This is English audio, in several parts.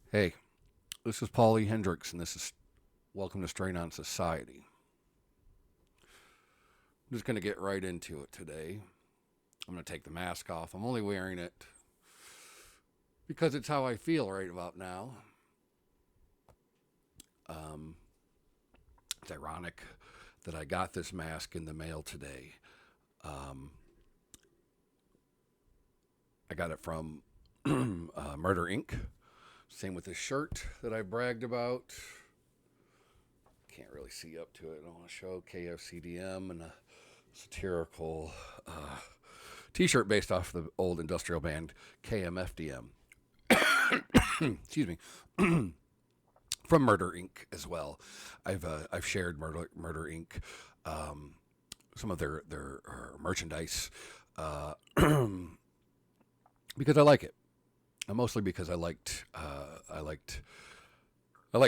Hey, this is Paulie Hendricks, and this is Welcome to Strain on Society. I'm just going to get right into it today. I'm going to take the mask off. I'm only wearing it because it's how I feel right about now. Um, it's ironic that I got this mask in the mail today. Um, I got it from Murder Inc. Same with this shirt that I bragged about. Can't really see up to it. I don't want to show KFCDM and a satirical T-shirt based off the old industrial band KMFDM. Excuse me. From Murder Inc. as well. I've shared Murder Inc. Some of their merchandise because I like it. Mostly because I liked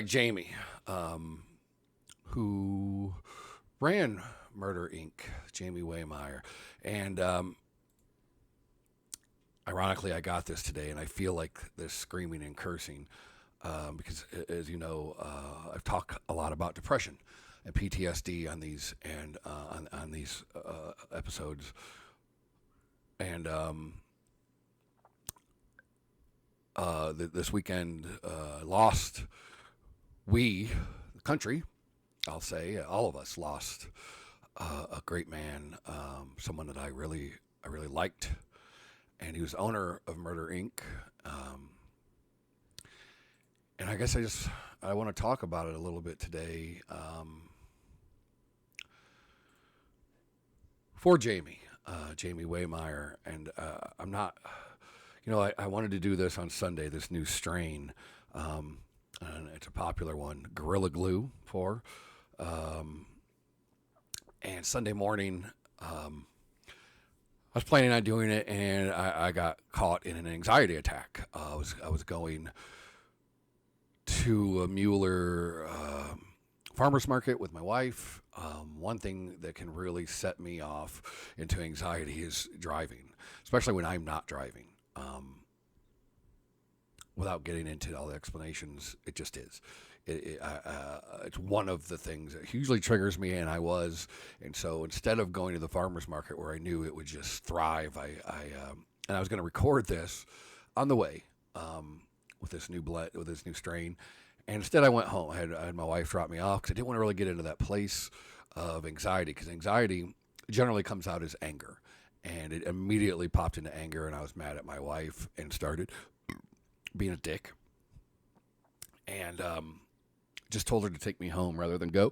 Jamie, who ran Murder Inc. Jamie Wehmeyer, and ironically, I got this today, and I feel like this screaming and cursing because, as you know, I've talked a lot about depression and PTSD on these and on these episodes, and this weekend lost we, the country, I'll say, all of us lost a great man, someone that I really liked, and he was owner of Murder Inc. Um, and I guess I want to talk about it a little bit today for Jamie, Jamie Wehmeyer, and I'm not. I wanted to do this on Sunday. This new strain, and it's a popular one, Gorilla Glue for. Um, and Sunday morning, I was planning on doing it, and I got caught in an anxiety attack. I was going to a Mueller farmers market with my wife. One thing that can really set me off into anxiety is driving, especially when I'm not driving. Without getting into all the explanations, it just is. It's one of the things that hugely triggers me, and so instead of going to the farmers market where I knew it would just thrive, and I was going to record this on the way with this with this new strain, and instead I went home. I had my wife drop me off because I didn't want to really get into that place of anxiety, because anxiety generally comes out as anger, and it immediately popped into anger, and I was mad at my wife and started being a dick, and just told her to take me home rather than go,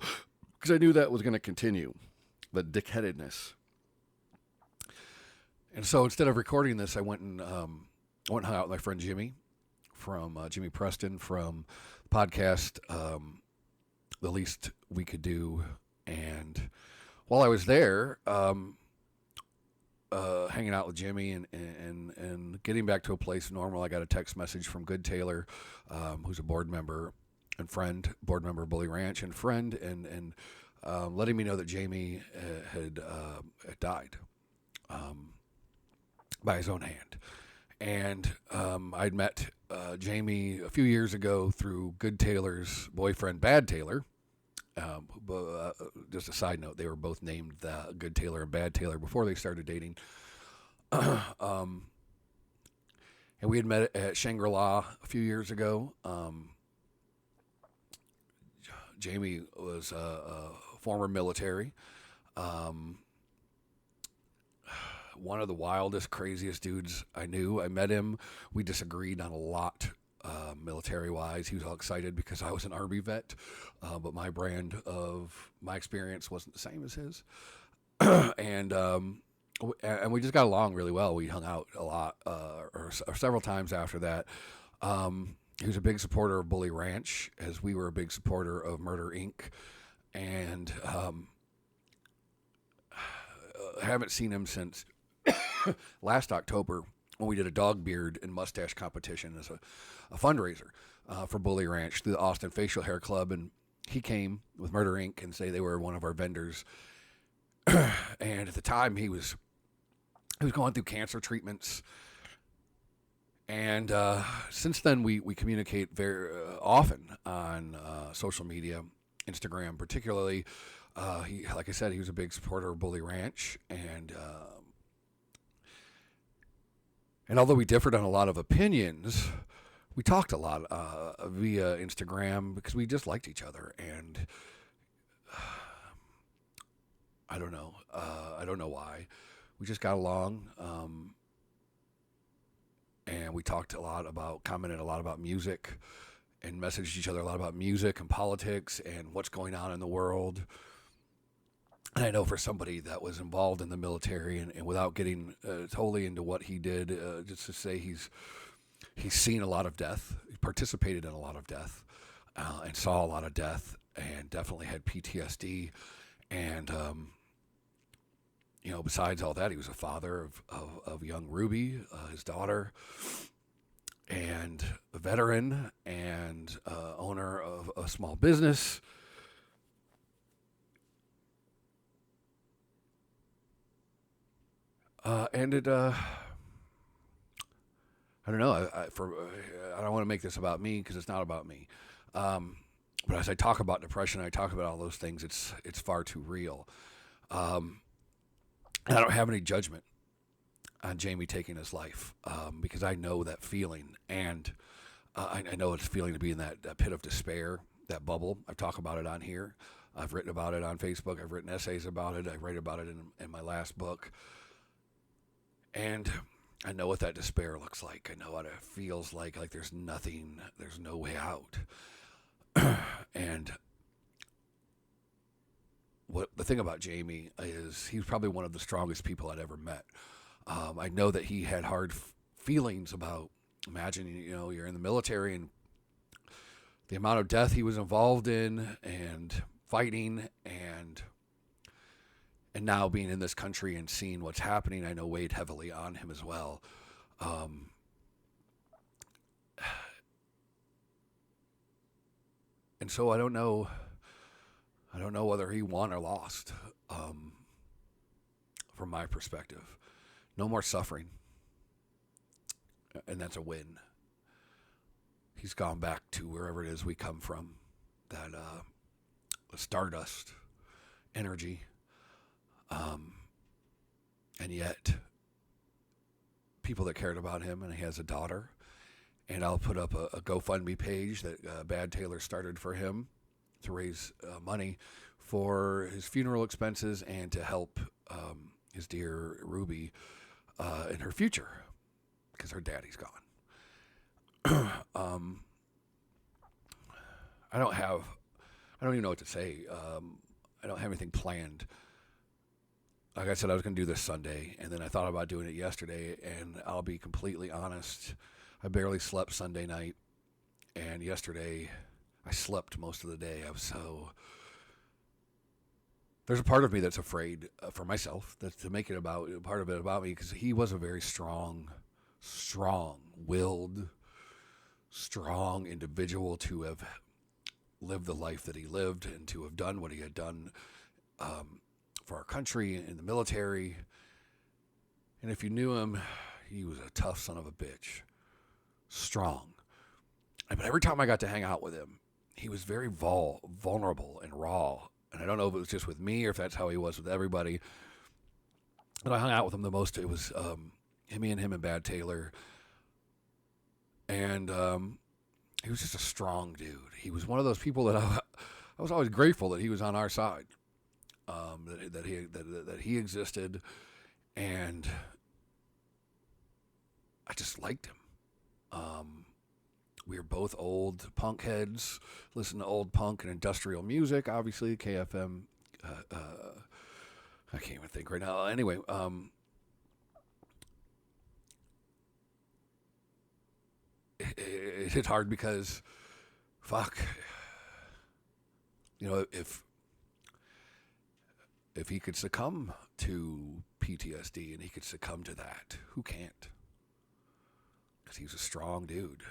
because I knew that was going to continue, the dickheadedness. And so instead of recording this, I went and hung out with my friend Jimmy from Jimmy Preston from the podcast The Least We Could Do, and while I was there, hanging out with Jimmy and getting back to a place normal, I got a text message from Good Taylor, who's a board member and friend, board member of Bully Ranch and friend, and letting me know that Jamie had died by his own hand. And I'd met Jamie a few years ago through Good Taylor's boyfriend, Bad Taylor. Just a side note, they were both named Good Taylor and Bad Taylor before they started dating. um, and we had met at Shangri-La a few years ago. Jamie was a former military. Um, one of the wildest, craziest dudes I knew. I met him. We disagreed on a lot, military-wise. He was all excited because I was an Army vet, but my brand of my experience wasn't the same as his. and and we just got along really well. We hung out a lot, or several times after that. He was a big supporter of Bully Ranch, as we were a big supporter of Murder Inc. And I haven't seen him since last October, when we did a dog beard and mustache competition as a fundraiser for Bully Ranch through the Austin Facial Hair Club. And he came with Murder Inc. and say they were one of our vendors. And at the time, he was going through cancer treatments, And since then, we communicate very often on social media, Instagram particularly. Like I said, he was a big supporter of Bully Ranch, and although we differed on a lot of opinions, we talked a lot via Instagram because we just liked each other. And I don't know. I don't know why. We just got along. And we talked commented a lot about music, and messaged each other a lot about music and politics and what's going on in the world. And I know for somebody that was involved in the military, and without getting totally into what he did, just to say he's seen a lot of death, he participated in a lot of death, and saw a lot of death, and definitely had PTSD. And besides all that, he was a father of young Ruby, his daughter, and a veteran, and owner of a small business. And it, I don't know. I don't want to make this about me because it's not about me. But as I talk about depression, I talk about all those things. It's far too real. And I don't have any judgment on Jamie taking his life, because I know that feeling, and I know it's feeling to be in that pit of despair, that bubble. I've talked about it on here. I've written about it on Facebook. I've written essays about it. I write about it in my last book. And I know what that despair looks like. I know what it feels like there's nothing, there's no way out. And what the thing about Jamie is, he's probably one of the strongest people I'd ever met. I know that he had hard feelings about, imagine, you're in the military and the amount of death he was involved in and fighting, and now being in this country and seeing what's happening, I know weighed heavily on him as well. And so I don't know whether he won or lost, from my perspective. No more suffering, and that's a win. He's gone back to wherever it is we come from, that stardust energy. And yet, people that cared about him, and he has a daughter, and I'll put up a GoFundMe page that Bad Taylor started for him to raise money for his funeral expenses and to help his dear Ruby in her future, because her daddy's gone. I don't even know what to say. I don't have anything planned. Like I said, I was going to do this Sunday, and then I thought about doing it yesterday, and I'll be completely honest, I barely slept Sunday night, and yesterday I slept most of the day. There's a part of me that's afraid for myself, that to make it part of it about me, because he was a very strong-willed, strong individual to have lived the life that he lived and to have done what he had done for our country in the military. And if you knew him, he was a tough son of a bitch. Strong. But every time I got to hang out with him, he was very vulnerable and raw. And I don't know if it was just with me or if that's how he was with everybody. But I hung out with him the most. It was me and Bad Taylor. And he was just a strong dude. He was one of those people that I was always grateful that he was on our side. That he existed, and I just liked him. We were both old punk heads, listened to old punk and industrial music, obviously, KFM. I can't even think right now. Anyway, it hit hard because, fuck, if he could succumb to PTSD and he could succumb to that, who can't? Because he's a strong dude.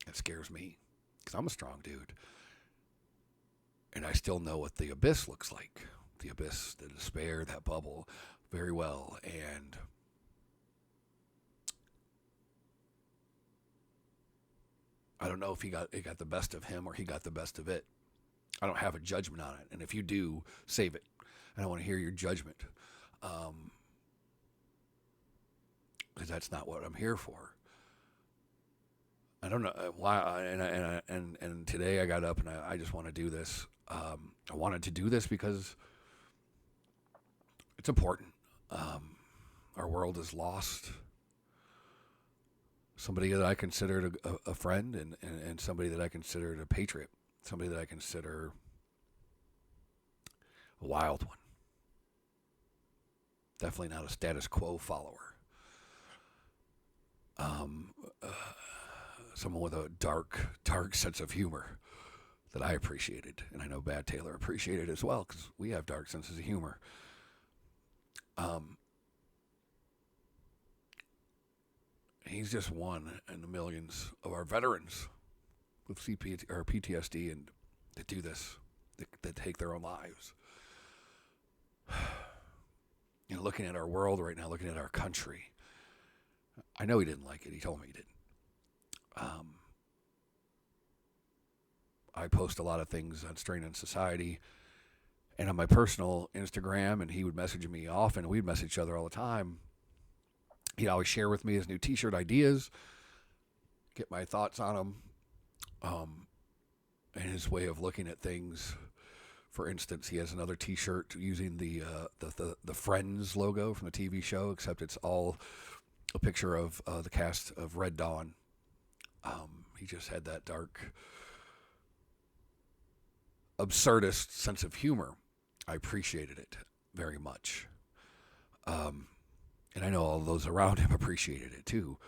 It scares me, because I'm a strong dude. And I still know what the abyss looks like. The abyss, the despair, that bubble, very well. And I don't know if it got the best of him or he got the best of it. I don't have a judgment on it. And if you do, save it. I don't want to hear your judgment. Because that's not what I'm here for. I don't know why. And today I got up and I just want to do this. I wanted to do this because it's important. Our world is lost. Somebody that I considered a friend and somebody that I considered a patriot. Somebody that I consider a wild one. Definitely not a status quo follower. Someone with a dark sense of humor that I appreciated. And I know Bad Taylor appreciated as well because we have dark senses of humor. He's just one in the millions of our veterans with or PTSD and that do this, that take their own lives. You know, looking at our world right now, looking at our country, I know he didn't like it. He told me he didn't. I post a lot of things on Strain on Society and on my personal Instagram, and he would message me often. We'd message each other all the time. He'd always share with me his new t-shirt ideas, get my thoughts on them, and his way of looking at things. For instance, he has another t-shirt using the Friends logo from the TV show, except it's all a picture of the cast of Red Dawn. He just had that dark, absurdist sense of humor. I appreciated it very much. And I know all those around him appreciated it too.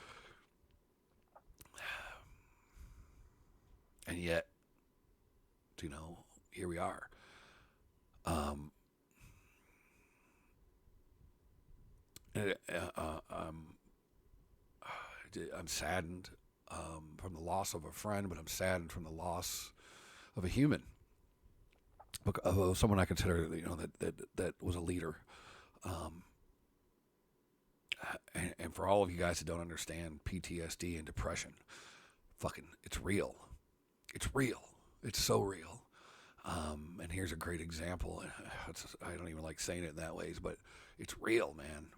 And yet, you know, here we are. I'm saddened from the loss of a friend, but I'm saddened from the loss of a human, of someone I consider, you know, that was a leader. And for all of you guys that don't understand PTSD and depression, it's real. It's real. It's so real. And here's a great example. I don't even like saying it in that ways, but it's real, man.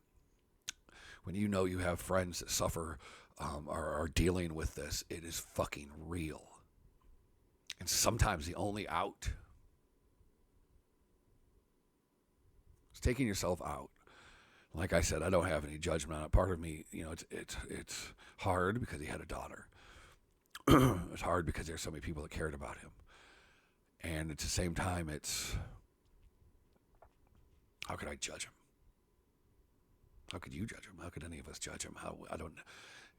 When you know you have friends that suffer are dealing with this, it is fucking real. And sometimes the only out is taking yourself out. Like I said, I don't have any judgment on it. Part of me, you know, it's hard because he had a daughter. It's hard because there's so many people that cared about him. And at the same time, it's, how could I judge him? How could you judge him? How could any of us judge him?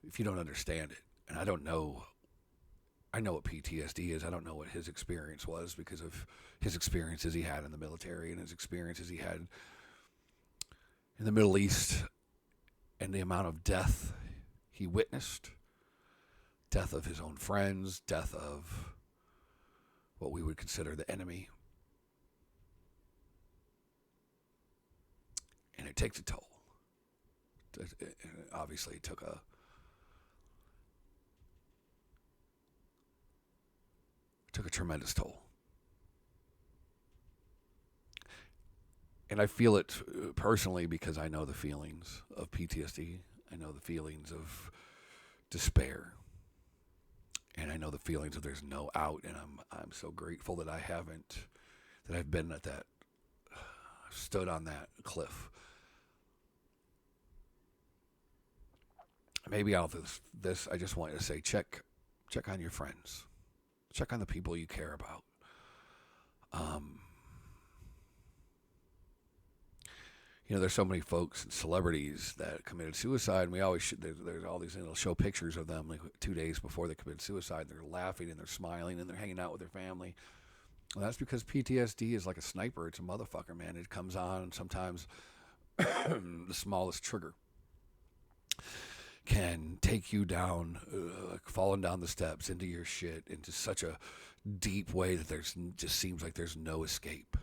If you don't understand it, and I know what PTSD is. I don't know what his experience was because of his experiences he had in the military and his experiences he had in the Middle East and the amount of death he witnessed. Death of his own friends, death of what we would consider the enemy. And it takes a toll. Obviously, it took a tremendous toll. And I feel it personally because I know the feelings of PTSD. I know the feelings of despair. And I know the feelings of there's no out, and I'm so grateful that I've been at that, stood on that cliff. Maybe out of this, I just want you to say, check on your friends. Check on the people you care about. You know, there's so many folks and celebrities that committed suicide, and we always there's all these, they'll show pictures of them like 2 days before they commit suicide. They're laughing and they're smiling and they're hanging out with their family. Well, that's because PTSD is like a sniper. It's a motherfucker, man. It comes on, and sometimes the smallest trigger can take you down, like falling down the steps into your shit, into such a deep way that just seems like there's no escape.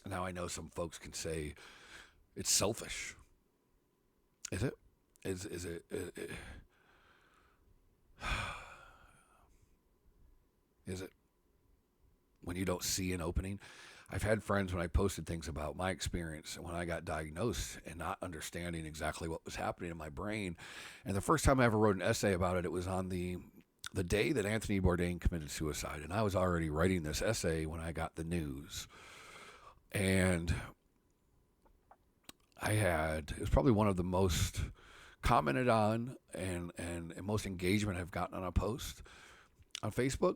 Now I know some folks can say it's selfish. Is it? Is it? is it? When you don't see an opening. I've had friends when I posted things about my experience when I got diagnosed and not understanding exactly what was happening in my brain. And the first time I ever wrote an essay about it, it was on the day that Anthony Bourdain committed suicide. And I was already writing this essay when I got the news. And it was probably one of the most commented on and most engagement I've gotten on a post on Facebook.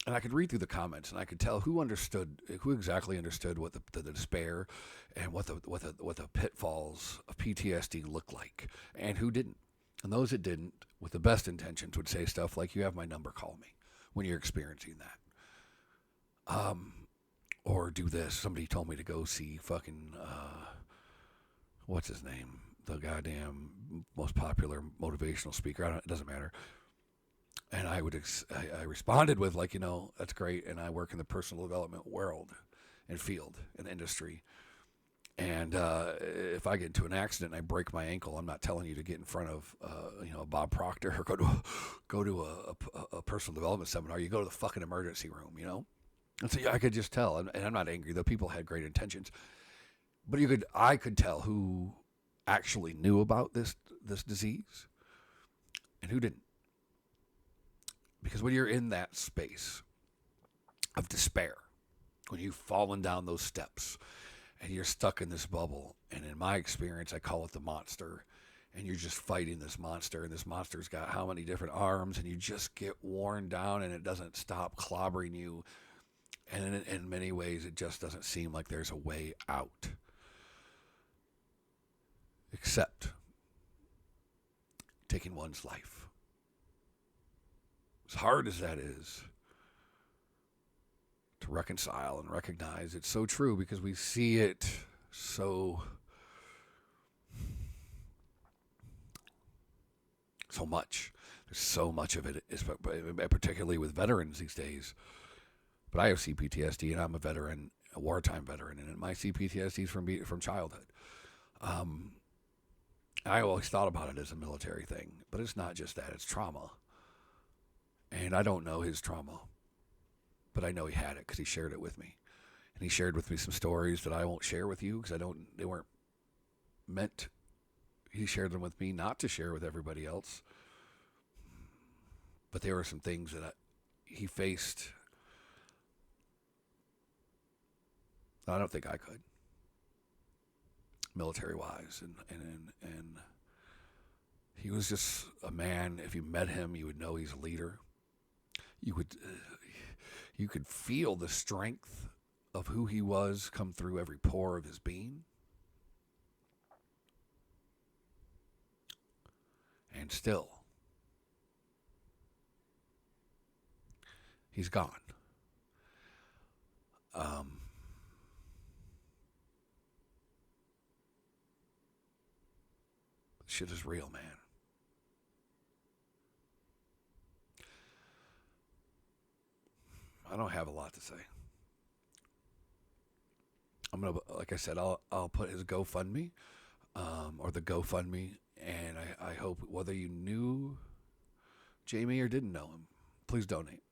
And I could read through the comments, and I could tell who exactly understood what the despair and what the pitfalls of PTSD looked like, and who didn't. And those that didn't, with the best intentions, would say stuff like, "You have my number, call me," when you're experiencing that. Or do this. Somebody told me to go see fucking what's his name, the goddamn most popular motivational speaker. It doesn't matter. And I responded with, like, that's great. And I work in the personal development world and field and industry. And if I get into an accident and I break my ankle, I'm not telling you to get in front of, Bob Proctor or go to a personal development seminar. You go to the fucking emergency room, And so I could just tell, and I'm not angry. The people had great intentions, but I could tell who actually knew about this disease and who didn't. Because when you're in that space of despair, when you've fallen down those steps and you're stuck in this bubble, and in my experience, I call it the monster, and you're just fighting this monster, and this monster's got how many different arms, and you just get worn down, and it doesn't stop clobbering you. And in many ways, it just doesn't seem like there's a way out. Except taking one's life. As hard as that is to reconcile and recognize, it's so true because we see it so much. There's so much of it, particularly with veterans these days. But I have CPTSD, and I'm a veteran, a wartime veteran, and my CPTSD is from childhood. I always thought about it as a military thing, but it's not just that, it's trauma. And I don't know his trauma, but I know he had it because he shared it with me. And he shared with me some stories that I won't share with you because they weren't meant. He shared them with me not to share with everybody else. But there were some things that he faced that I don't think I could, military-wise. And he was just a man. If you met him, you would know he's a leader. You could feel the strength of who he was come through every pore of his being. And still, he's gone. Shit is real, man. I don't have a lot to say. I'm gonna, like I said, I'll put his GoFundMe, or the GoFundMe, and I hope whether you knew Jamie or didn't know him, please donate,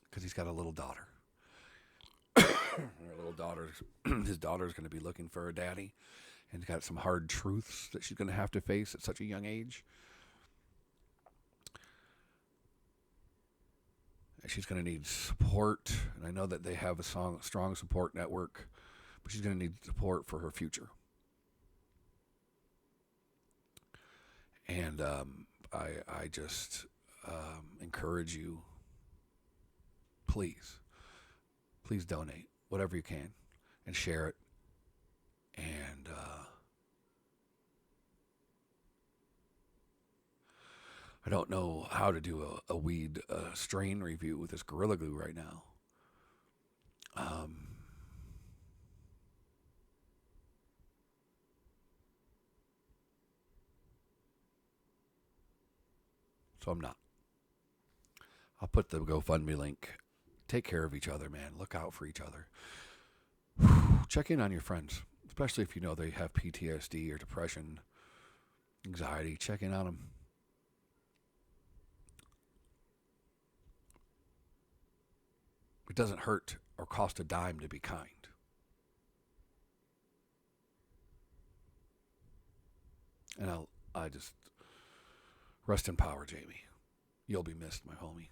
because he's got a little daughter. His daughter's going to be looking for a daddy, and got some hard truths that she's going to have to face at such a young age. She's going to need support, and I know that they have a strong support network, but she's going to need support for her future. And I just encourage you, please donate whatever you can and share it. And I don't know how to do a weed strain review with this Gorilla Glue right now. So I'm not. I'll put the GoFundMe link. Take care of each other, man. Look out for each other. Check in on your friends, especially if you know they have PTSD or depression, anxiety. Check in on them. It doesn't hurt or cost a dime to be kind. And I just rest in power, Jamie. You'll be missed, my homie.